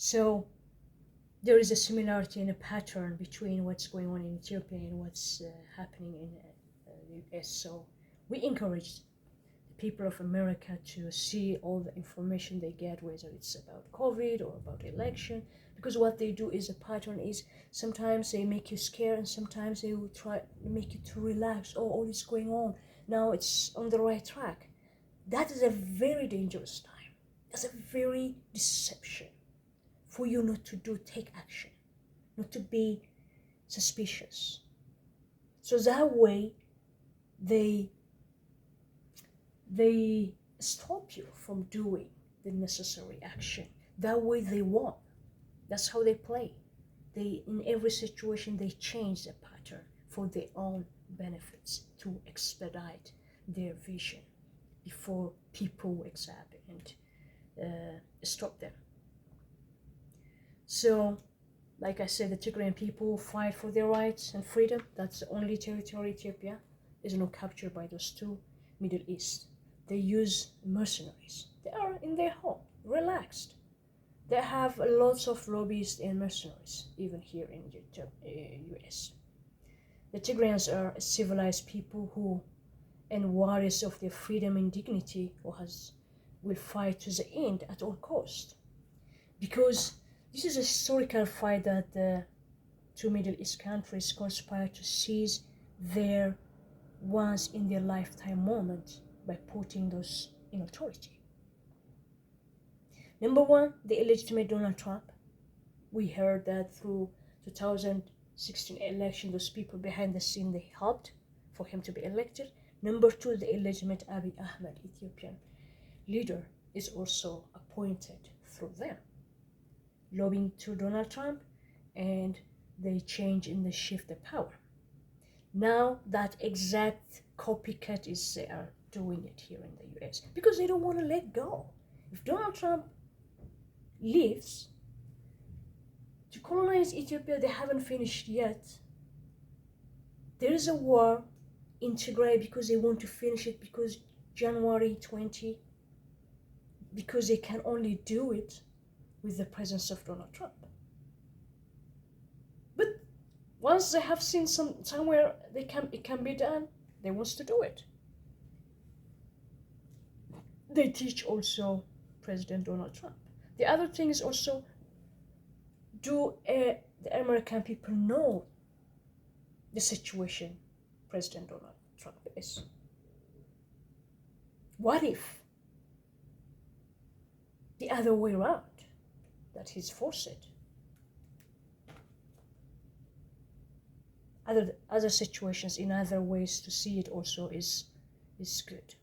So there is a similarity and a pattern between what's going on in Ethiopia and what's happening in the US. So we encourage the people of America to see all the information they get, whether it's about COVID or about election, because what they do is a pattern is sometimes they make you scared and sometimes they will try to make you to relax. Oh, all is going on. Now it's on the right track. That is a very dangerous time. That's a very deception for you not to take action, not to be suspicious. So that way they stop you from doing the necessary action. That way they won. That's how they play. They, in every situation, they change the pattern for their own benefits to expedite their vision before people wakes up and stop them. So, like I said, the Tigrayan people fight for their rights and freedom. That's the only territory Ethiopia is not captured by those two Middle East. They use mercenaries. They are in their home, relaxed. They have lots of lobbyists and mercenaries, even here in the US. The Tigrayans are civilized people who, and warriors of their freedom and dignity, will fight to the end at all cost. Because this is a historical fight that the two Middle East countries conspire to seize their once in their lifetime moment by putting those in authority. Number one, the illegitimate Donald Trump. We heard that through 2016 election, those people behind the scene, they helped for him to be elected. Number two, the illegitimate Abiy Ahmed, Ethiopian leader, is also appointed through them, lobbying to Donald Trump, and they change and they shift the power. Now that exact copycat is they are doing it here in the US because they don't want to let go. If Donald Trump leaves to colonize Ethiopia, they haven't finished yet. There is a war in Tigray because they want to finish it because January 20, because they can only do it with the presence of Donald Trump. But once they have seen somewhere it can be done, they want to do it. They teach also President Donald Trump. The other thing is also, the American people know the situation President Donald Trump is? What if the other way around, that he's forced it? Other situations in other ways to see it also is good,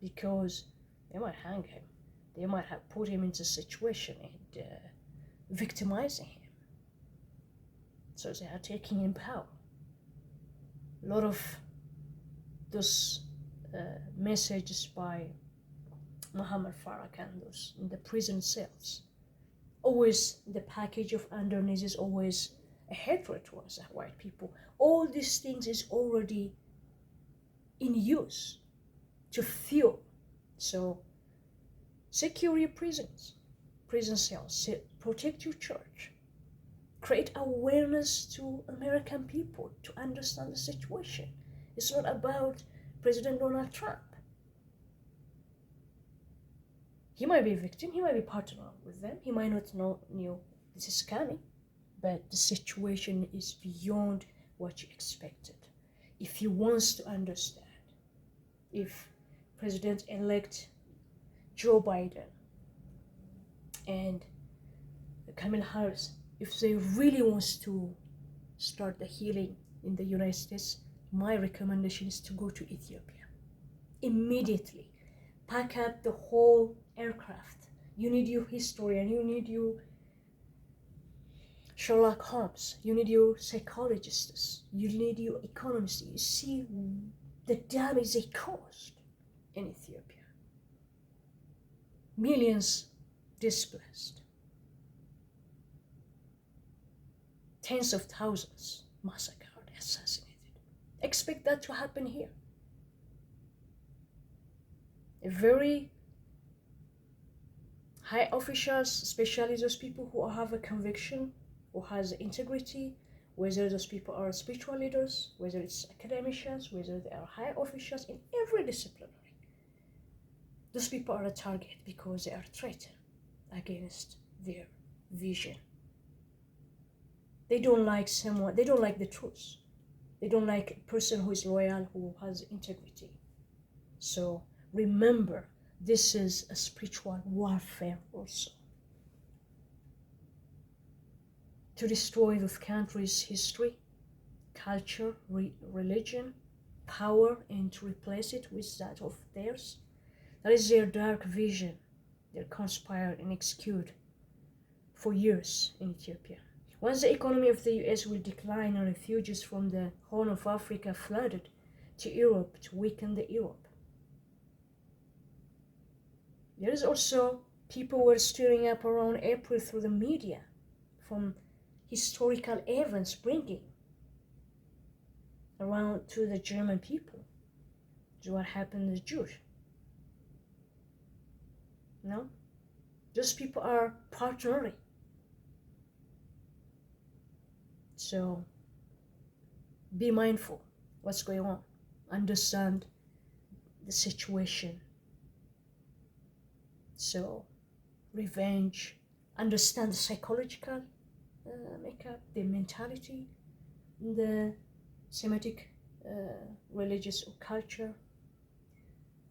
because they might hang him, they might have put him into a situation and victimizing him. So they are taking in power. A lot of those messages by Muhammad Farrakhan, those in the prison cells, always the package of underneath is always a hatred towards white people. All these things is already in use to fuel. So secure your prisons, prison cells, protect your church, create awareness to American people to understand the situation. It's not about President Donald Trump. He might be a victim, he might be partner with them, he might not know this is coming, but the situation is beyond what you expected. If he wants to understand, if President-elect Joe Biden and Kamala Harris, if they really wants to start the healing in the United States, my recommendation is to go to Ethiopia immediately. Pack up the whole aircraft. You need your historian, you need your Sherlock Holmes, you need your psychologists, you need your economists. You see the damage they caused in Ethiopia. Millions displaced. Tens of thousands massacred, assassinated. Expect that to happen here. A very high officials, especially those people who have a conviction, who has integrity, whether those people are spiritual leaders, whether it's academicians, whether they are high officials in every discipline. Those people are a target because they are a threat against their vision. They don't like someone, they don't like the truth. They don't like a person who is loyal, who has integrity. So remember, this is a spiritual warfare also. To destroy the country's history, culture, religion, power, and to replace it with that of theirs. That is their dark vision. They conspired and execute for years in Ethiopia. Once the economy of the US will decline and refugees from the Horn of Africa flooded to Europe to weaken the Europe. There is also people were stirring up around April through the media from historical events bringing around to the German people. To what happened to the Jews. No? Those people are partnering. So be mindful what's going on. Understand the situation. So revenge, understand the psychological makeup, the mentality, the Semitic religious culture.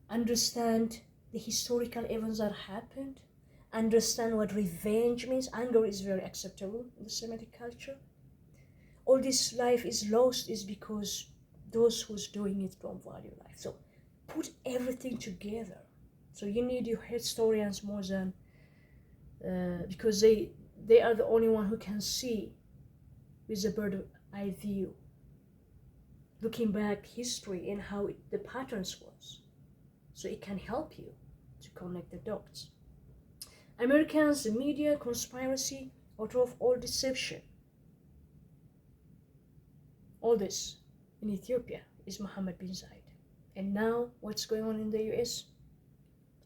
Understand the historical events that happened. Understand what revenge means. Anger is very acceptable in the Semitic culture. All this life is lost is because those who's doing it don't value life. So put everything together. So you need your historians more than, because they are the only one who can see with a bird's eye view, looking back history and how the patterns was. So it can help you to connect the dots. Americans, the media, conspiracy, author of all deception. All this in Ethiopia is Mohammed bin Zayed. And now what's going on in the US?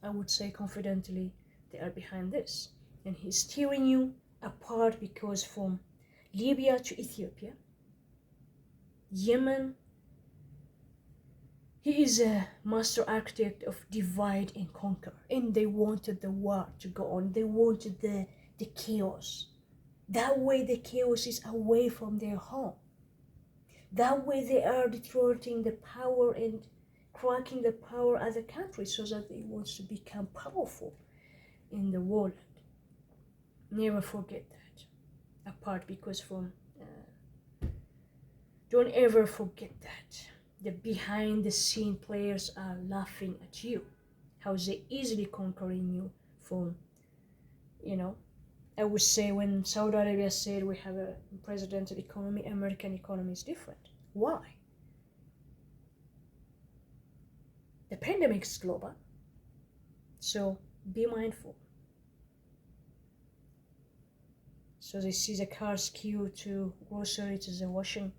I would say confidently they are behind this. And he's steering you apart because from Libya to Ethiopia, Yemen, he is a master architect of divide and conquer. And they wanted the war to go on. They wanted the chaos. That way the chaos is away from their home. That way they are deteriorating the power and cracking the power as a country so that they want to become powerful in the world. Never forget that. Apart because from, don't ever forget that. The behind the scene players are laughing at you. How they easily conquering you from, I would say when Saudi Arabia said we have a presidential economy, American economy is different. Why? The pandemic is global. So be mindful. So they see the cars queue to grocery, to the washing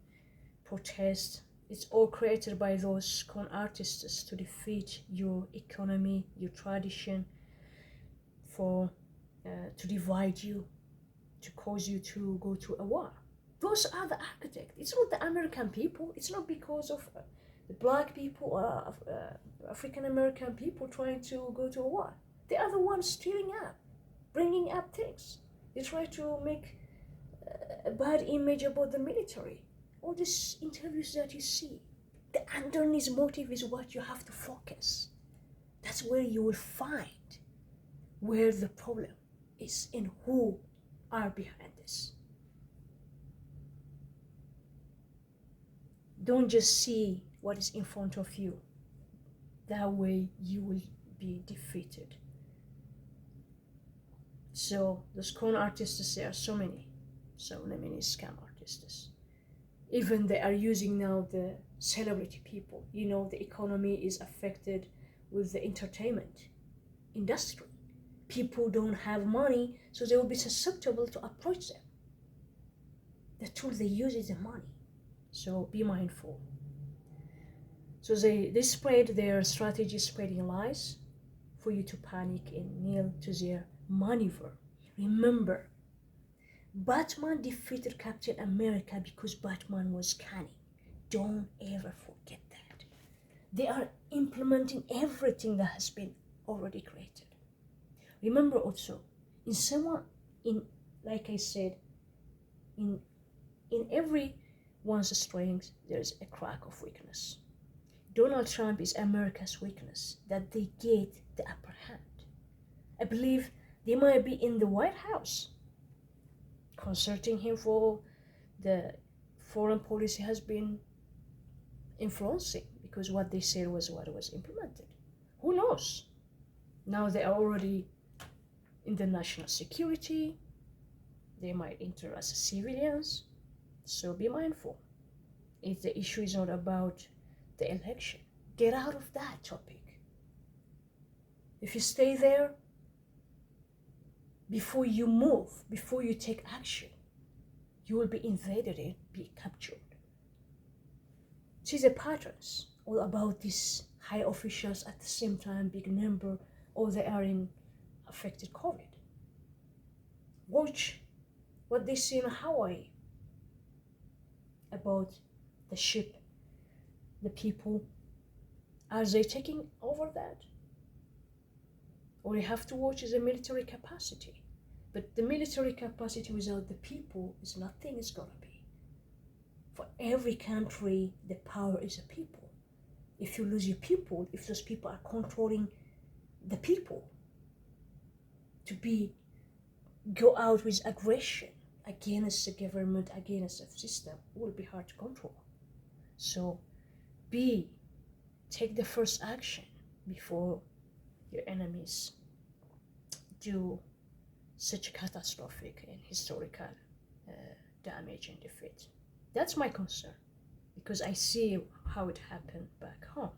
protest. It's all created by those con artists to defeat your economy, your tradition, to divide you, to cause you to go to a war. Those are the architects. It's not the American people. It's not because of the black people or African American people trying to go to a war. They are the ones steering up, bringing up things. They try to make a bad image about the military. All these interviews that you see, the underneath motive is what you have to focus. That's where you will find where the problem is and who are behind this. Don't just see what is in front of you. That way you will be defeated. So those con artists, there are so many scam artists. Even they are using now the celebrity people. The economy is affected with the entertainment industry. People don't have money, so they will be susceptible to approach them. The tool they use is the money. So be mindful. So they spread their strategy, spreading lies for you to panic and kneel to their maneuver. Remember, Batman defeated Captain America because Batman was cunning. Don't ever forget that. They are implementing everything that has been already created. Remember also, like I said, in everyone's strength, there's a crack of weakness. Donald Trump is America's weakness, that they get the upper hand. I believe they might be in the White House, consulting him for the foreign policy has been influencing, because what they said was what was implemented. Who knows? Now they are already in the national security. They might enter as civilians. So be mindful. If the issue is not about the election, get out of that topic. If you stay there, before you move, before you take action, you will be invaded and be captured. See the patterns all about these high officials at the same time, big number, or they are in affected COVID. Watch what they see in Hawaii about the ship, the people. Are they taking over that? All you have to watch is the military capacity. But the military capacity without the people is nothing is gonna be. For every country, the power is the people. If you lose your people, if those people are controlling the people to go out with aggression against the government, against the system, it will be hard to control. So take the first action before your enemies do such a catastrophic and historical damage and defeat. That's my concern, because I see how it happened back home.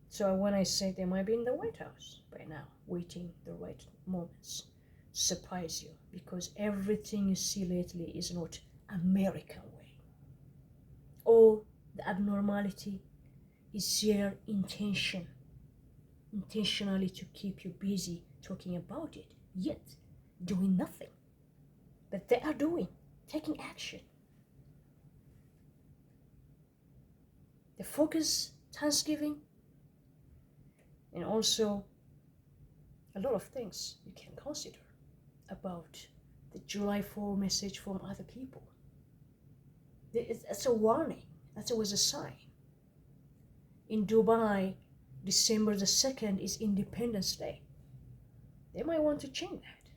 So when I say they might be in the White House by now, waiting the right moments to surprise you, because everything you see lately is not American way. All the abnormality is their intentionally to keep you busy talking about it, yet doing nothing. But they are taking action. The focus, Thanksgiving, and also a lot of things you can consider about the July 4 message from other people. That's a warning. That's always a sign. In Dubai, December the 2nd is Independence Day. They might want to change that.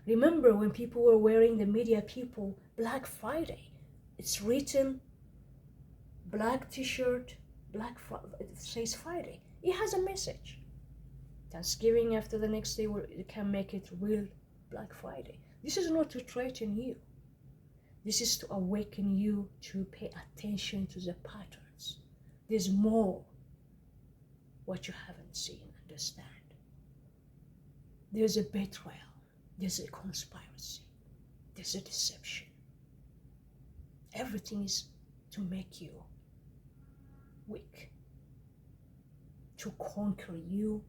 Remember when people were wearing, the media people, Black Friday. It's written, black t-shirt, it says Friday. It has a message. Thanksgiving after the next day, you can make it real Black Friday. This is not to threaten you. This is to awaken you to pay attention to the patterns. There's more what you haven't seen, understand. There's a betrayal. There's a conspiracy. There's a deception. Everything is to make you weak, to conquer you,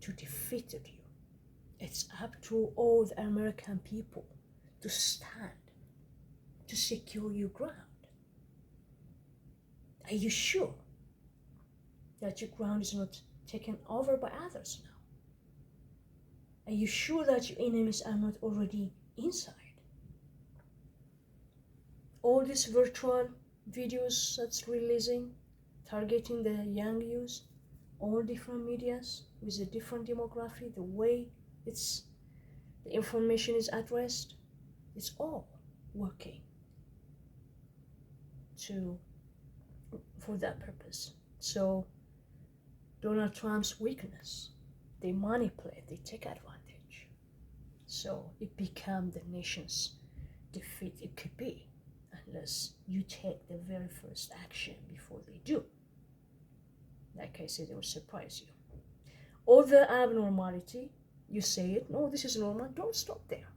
to defeat you. It's up to all the American people to stand, to secure your ground. Are you sure that your ground is not taken over by others now? Are you sure that your enemies are not already inside? All these virtual videos that's releasing, targeting the young youth, all different medias with a different demography, the way the information is addressed, it's all working for that purpose. So Donald Trump's weakness, they manipulate, they take advantage. So it becomes the nation's defeat. It could be, unless you take the very first action before they do. Like I said, they will surprise you. All the abnormality, you say it, no, this is normal, don't stop there.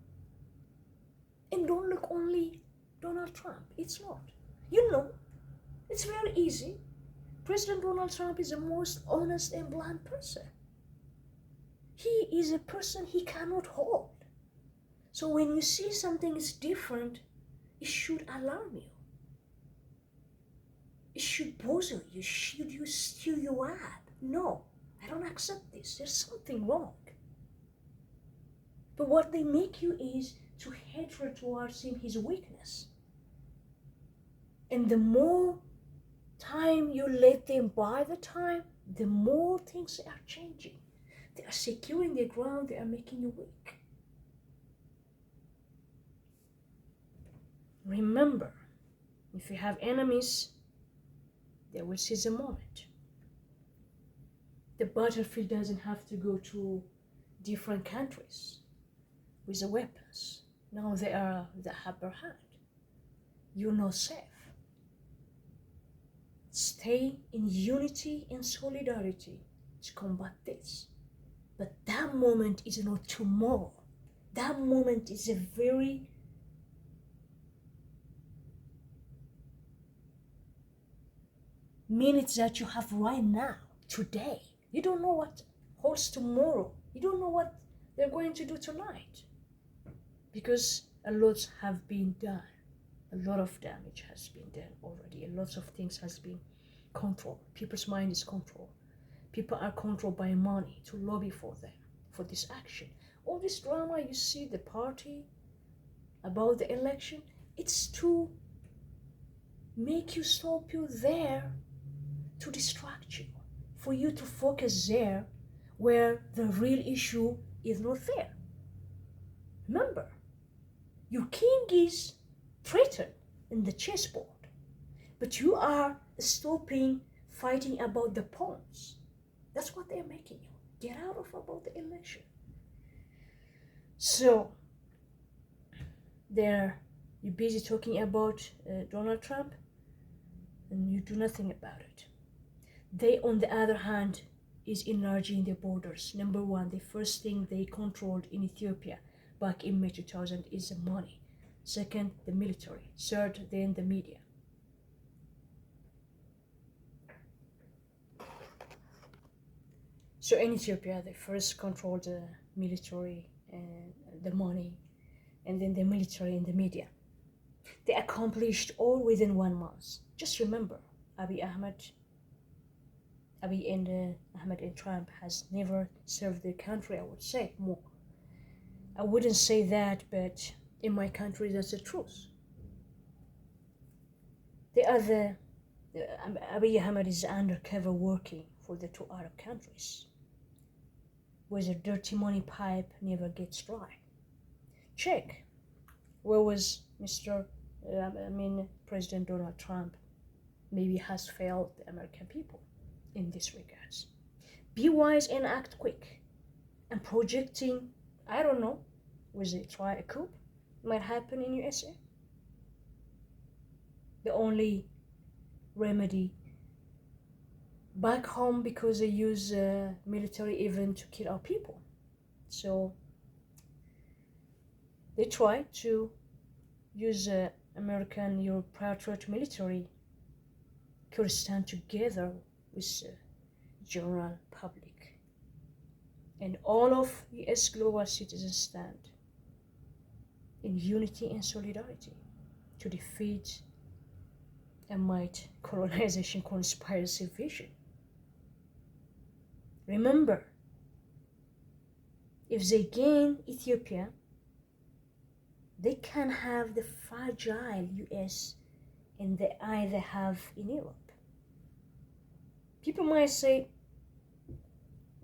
And don't look only Donald Trump. It's not. You know, it's very easy. President Donald Trump is the most honest and blunt person. he is a person he cannot hold. So when you see something is different, it should alarm you. It should bother you. Should you steal your up? No, I don't accept this. There's something wrong. But what they make you is to hatred towards him, his weakness. And the more time you let them buy the time, the more things are changing. They are securing the ground, they are making you weak. Remember, if you have enemies, they will seize a moment. The battlefield doesn't have to go to different countries with the weapons. Now they are the upper hand. You're not safe. Stay in unity and solidarity to combat this. But that moment is not tomorrow. That moment is a very minutes that you have right now, today. You don't know what holds tomorrow. You don't know what they're going to do tonight. Because a lot have been done. A lot of damage has been done already. A lot of things has been controlled. People's mind is controlled. People are controlled by money to lobby for them, for this action. All this drama you see, the party, about the election, it's to make you stop you there, to distract you, for you to focus there where the real issue is not there. Remember, your king is threatened in the chessboard, but you are stopping fighting about the pawns. That's what they're making you. Get out of about the election. So, you're busy talking about Donald Trump, and you do nothing about it. They, on the other hand, is enlarging their borders. Number one, the first thing they controlled in Ethiopia back in May 2000 is the money. Second, the military. Third, then the media. So in Ethiopia, they first controlled the military and the money, and then the military and the media. They accomplished all within 1 month. Just remember, Abiy and Trump has never served the country, I would say, more. I wouldn't say that, but in my country, that's the truth. Abiy Ahmed is undercover working for the 2 Arab countries, where the dirty money pipe never gets dry. Check, where was President Donald Trump maybe has failed the American people in this regards. Be wise and act quick. And projecting, I don't know, was it try a coup? Might happen in USA. The only remedy back home, because they use military even to kill our people. So they try to use American, Europe patriot military could stand together with general public. And all of US global citizens stand in unity and solidarity to defeat a might colonization conspiracy vision. Remember, if they gain Ethiopia, they can have the fragile US and the eye they have in Europe. People might say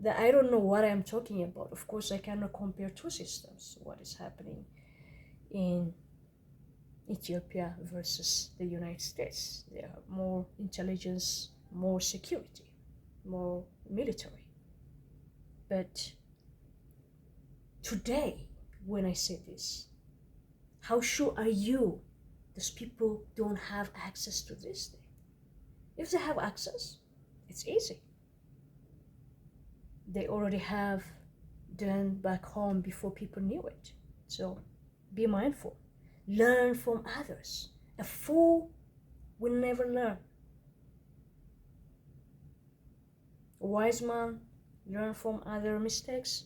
that I don't know what I'm talking about. Of course, I cannot compare 2 systems. What is happening in Ethiopia versus the United States. There are more intelligence, more security, more military. But today, when I say this, how sure are you those people don't have access to this thing? If they have access, it's easy. They already have done back home before people knew it. So be mindful. Learn from others. A fool will never learn. A wise man learn from other mistakes.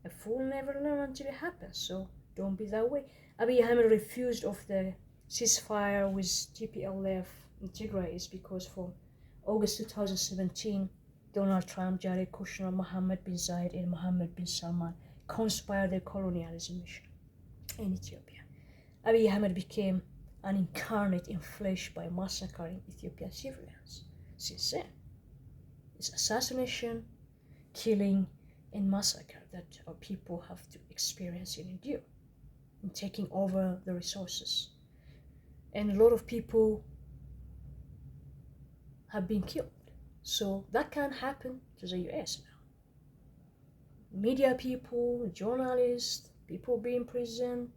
A fool never learns until it happens, so don't be that way. Abiy Ahmed refused of the ceasefire with TPLF in Tigray is because from August 2017, Donald Trump, Jared Kushner, Mohammed bin Zayed, and Mohammed bin Salman conspired their colonialism mission in Ethiopia. Abiy Ahmed became an incarnate in flesh by massacring Ethiopian civilians. Since then, it's assassination, killing, and massacre that our people have to experience and endure in taking over the resources. And a lot of people have been killed. So that can happen to the US now. Media people, journalists, people being in prison,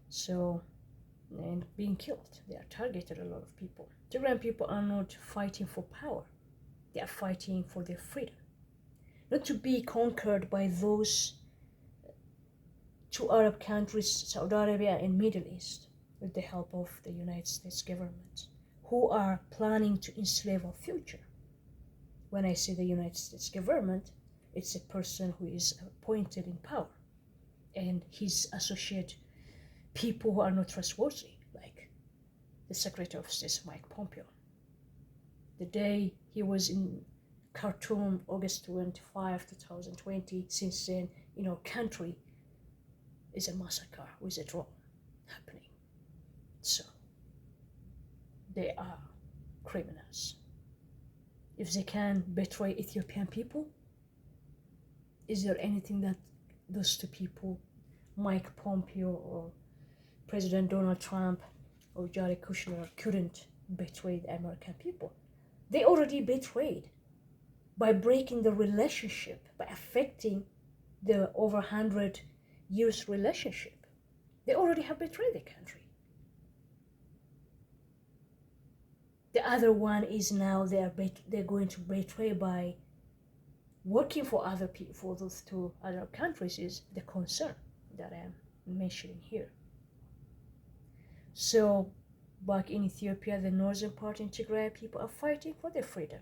so, and being killed. They are targeted, a lot of people. Tigrayan people are not fighting for power. They are fighting for their freedom. Not to be conquered by those two Arab countries, Saudi Arabia and Middle East, with the help of the United States government, who are planning to enslave our future. When I say the United States government, it's a person who is appointed in power, and his associate people who are not trustworthy, like the Secretary of State Mike Pompeo. The day he was in Khartoum, August 25, 2020, since then, in our country, is a massacre with a drone happening. So, they are criminals. If they can betray Ethiopian people, is there anything that those two people, Mike Pompeo or President Donald Trump or Jared Kushner, couldn't betray the American people? They already betrayed by breaking the relationship, by affecting the over 100 years relationship. They already have betrayed the country. The other one is now they're going to betray by working for other people, for those two other countries, is the concern that I'm mentioning here. So back in Ethiopia, the northern part in Tigray, people are fighting for their freedom,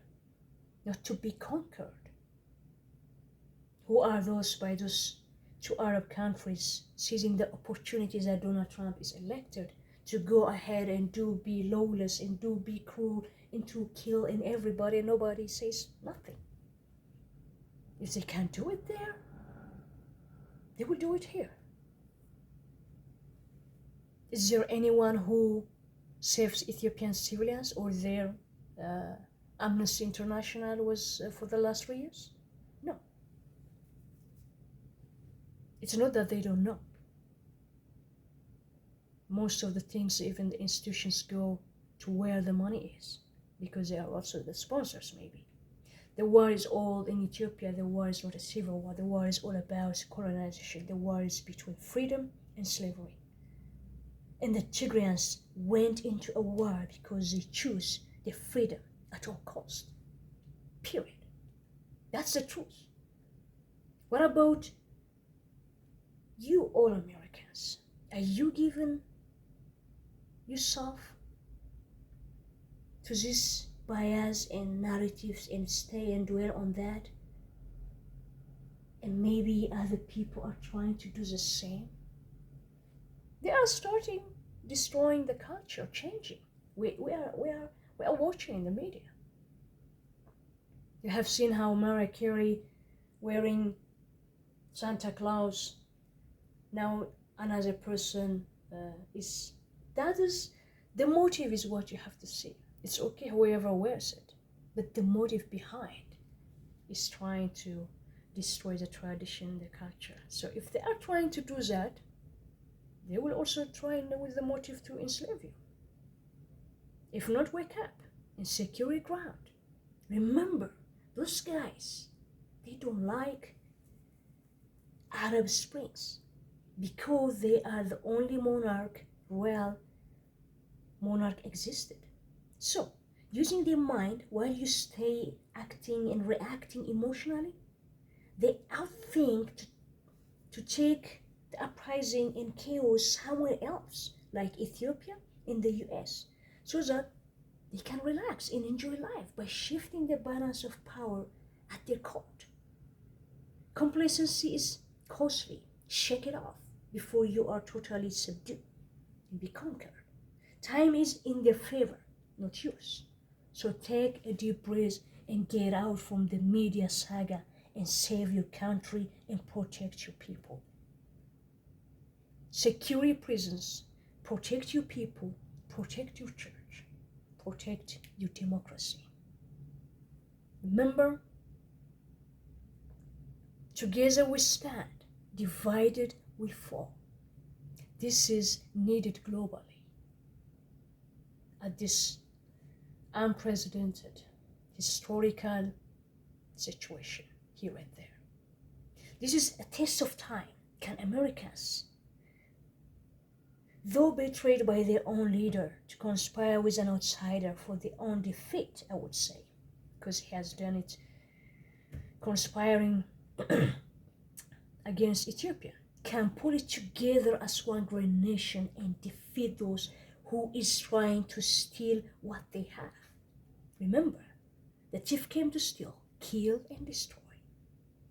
not to be conquered. Who are those by those two Arab countries seizing the opportunities that Donald Trump is elected to go ahead and do be lawless and do be cruel and to kill and everybody, and nobody says nothing? If they can't do it there, they will do it here. Is there anyone who saves Ethiopian civilians, or their Amnesty International was for the last 3 years? No. It's not that they don't know. Most of the things, even the institutions, go to where the money is, because they are also the sponsors, maybe. The war is all in Ethiopia. The war is not a civil war. The war is all about colonization. The war is between freedom and slavery. And the Tigrayans went into a war because they choose their freedom at all cost. Period. That's the truth. What about you, all Americans? Are you giving yourself to this bias and narratives and stay and dwell on that? And maybe other people are trying to do the same. They are starting destroying the culture, changing. We are watching in the media. You have seen how Mariah Carey wearing Santa Claus. Now another person is. That is, the motive is what you have to see. It's okay whoever wears it, but the motive behind is trying to destroy the tradition, the culture. So if they are trying to do that, they will also try with the motive to enslave you. If not, wake up and secure your ground. Remember, those guys, they don't like Arab Springs because they are the only royal monarch existed. So, using their mind while you stay acting and reacting emotionally, they outthink to take the uprising and chaos somewhere else, like Ethiopia in the US, so that they can relax and enjoy life by shifting the balance of power at their court. Complacency is costly. Shake it off before you are totally subdued and be conquered. Time is in their favor, not yours. So take a deep breath and get out from the media saga and save your country and protect your people. Secure your prisons, protect your people, protect your church, protect your democracy. Remember, together we stand, divided we fall. This is needed globally at this unprecedented historical situation here and there. This is a test of time. Can Americans, though betrayed by their own leader, to conspire with an outsider for their own defeat, I would say, because he has done it conspiring against Ethiopia, can pull it together as one great nation and defeat those who is trying to steal what they have. Remember, the thief came to steal, kill, and destroy.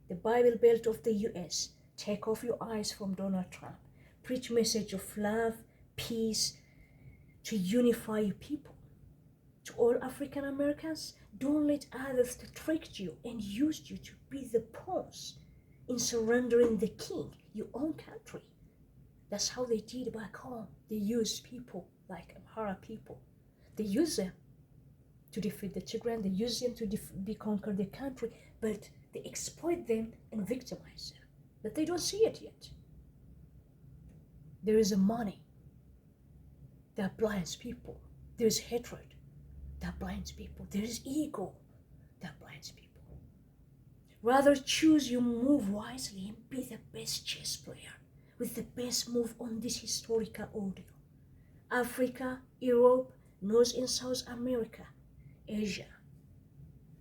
The Bible Belt of the US, take off your eyes from Donald Trump. Preach message of love, peace, to unify your people. To all African Americans, don't let others to trick you and use you to be the pawns in surrendering the king, your own country. That's how they did back home. They used people like Amhara people. They used them to defeat the Tigray, they use them to conquer the country, but they exploit them and victimize them. But they don't see it yet. There is a money that blinds people. There is hatred that blinds people. There is ego that blinds people. Rather choose your move wisely and be the best chess player with the best move on this historical ordeal. Africa, Europe, North and South America, Asia,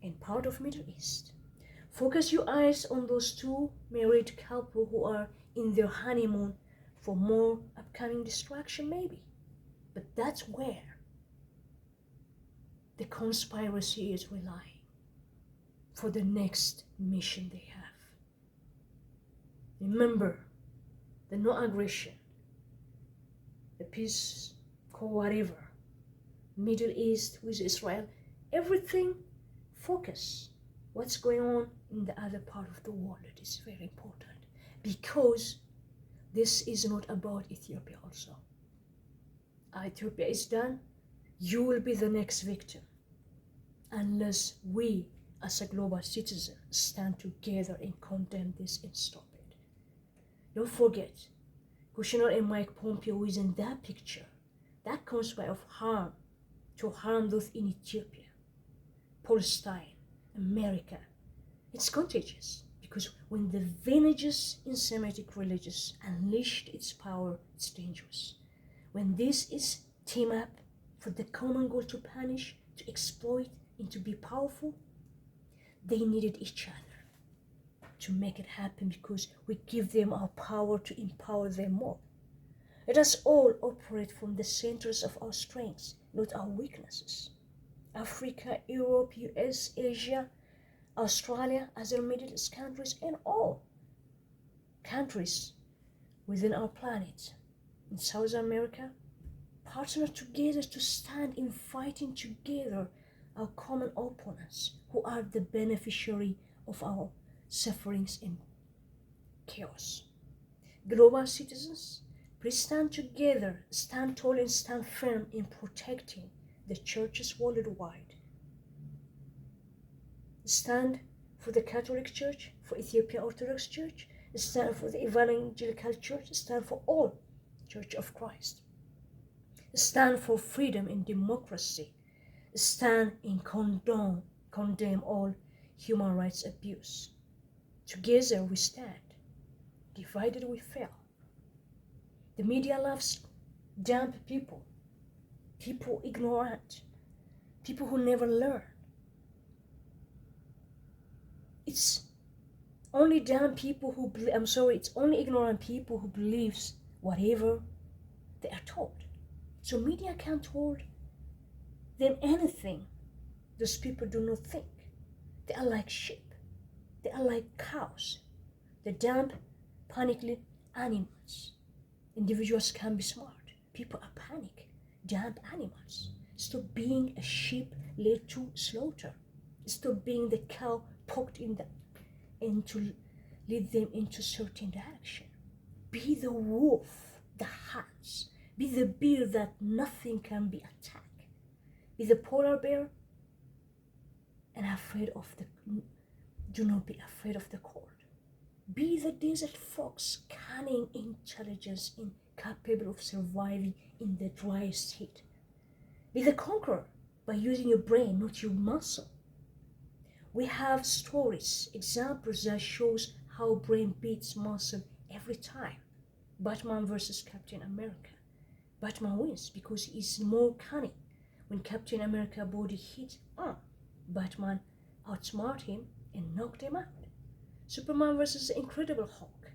and part of Middle East. Focus your eyes on those two married couples who are in their honeymoon for more upcoming distraction maybe. But that's where the conspiracy is relying for the next mission they have. Remember, the no aggression, the peace, or whatever, Middle East with Israel, everything, focus what's going on in the other part of the world. It is very important because this is not about Ethiopia also. Ethiopia is done, you will be the next victim unless we as a global citizen stand together and condemn this and stop it. Don't forget, Kushner and Mike Pompeo is in that picture. That conspire of harm to harm those in Ethiopia, Palestine, America. It's contagious because when the villages in Semitic religions unleashed its power, it's dangerous. When this is team up for the common goal to punish, to exploit, and to be powerful, they needed each other to make it happen because we give them our power to empower them more. Let us all operate from the centers of our strengths, not our weaknesses. Africa, Europe, US, Asia, Australia, other Middle East countries, and all countries within our planet. In South America, partner together to stand in fighting together our common opponents who are the beneficiary of our sufferings and chaos. Global citizens, please stand together, stand tall and stand firm in protecting the churches worldwide. Stand for the Catholic Church, for Ethiopian Orthodox Church, stand for the Evangelical Church, stand for all Church of Christ. Stand for freedom and democracy. Stand and condemn all human rights abuse. Together we stand. Divided we fail. The media loves dumb people, people ignorant, people who never learn. It's only dumb people who it's only ignorant people who believes whatever they are told. So media can't tell them anything. Those people do not think. They are like sheep. They are like cows. The dumb panically animals. Individuals can be smart. People are panic. Damn animals. Stop being a sheep led to slaughter. Stop being the cow poked and to lead them into certain direction. Be the wolf that hunts. Be the bear that nothing can be attacked. Be the polar bear and do not be afraid of the cold. Be the desert fox, cunning intelligence and capable of surviving in the driest heat. Be the conqueror by using your brain, not your muscle. We have stories, examples that shows how brain beats muscle every time. Batman versus Captain America. Batman wins because he's more cunning. When Captain America's body hit Batman outsmarted him and knocked him out. Superman versus the Incredible Hulk.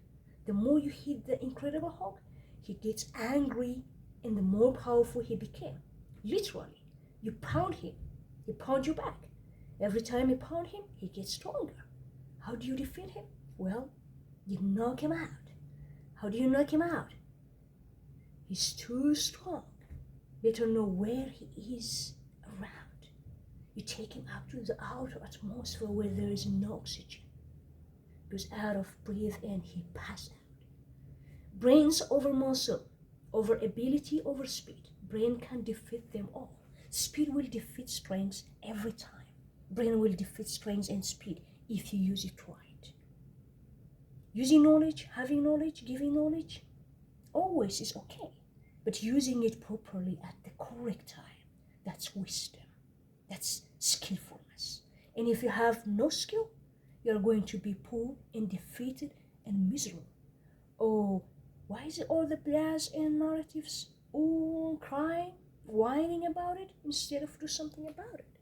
The more you hit the Incredible Hulk, he gets angry and the more powerful he became. Literally, you pound him, he pounds you back. Every time you pound him, he gets stronger. How do you defeat him? Well, you knock him out. How do you knock him out? He's too strong. Better know where he is around. You take him up to the outer atmosphere where there is no oxygen. Goes out of breath and he passes out. Brains over muscle, over ability over speed. Brain can defeat them all. Speed will defeat strength every time. Brain will defeat strength and speed if you use it right. Using knowledge, having knowledge, giving knowledge, always is okay. But using it properly at the correct time, that's wisdom. That's skillfulness. And if you have no skill, you're going to be poor and defeated and miserable. Oh, why is it all the blast and narratives crying, whining about it instead of do something about it?